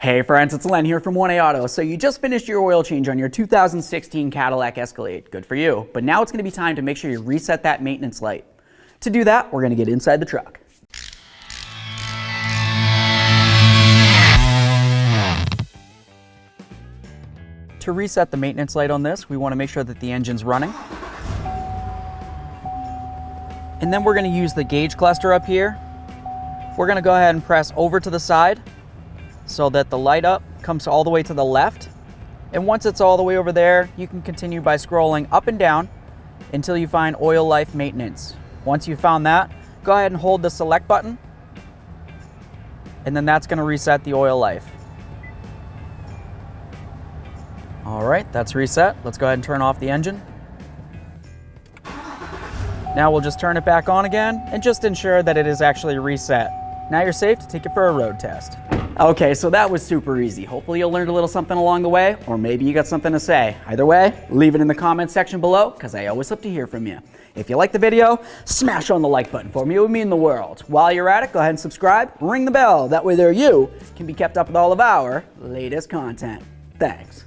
Hey friends, it's Len here from 1A Auto. So you just finished your oil change on your 2016 Cadillac Escalade. Good for you. But now it's going to be time to make sure you reset that maintenance light. To do that, we're going to get inside the truck. To reset the maintenance light on this, we want to make sure that the engine's running. And then we're going to use the gauge cluster up here. We're going to go ahead and press over to the side so that the light up comes all the way to the left. And once it's all the way over there, you can continue by scrolling up and down until you find oil life maintenance. Once you've found that, go ahead and hold the select button, and then that's going to reset the oil life. All right, that's reset. Let's go ahead and turn off the engine. Now we'll just turn it back on again and just ensure that it is actually reset. Now you're safe to take it for a road test. Okay, so that was super easy. Hopefully you learned a little something along the way, or maybe you got something to say. Either way, leave it in the comments section below, because I always love to hear from you. If you like the video, smash on the like button for me. It would mean the world. While you're at it, go ahead and subscribe, ring the bell. That way there you can be kept up with all of our latest content. Thanks.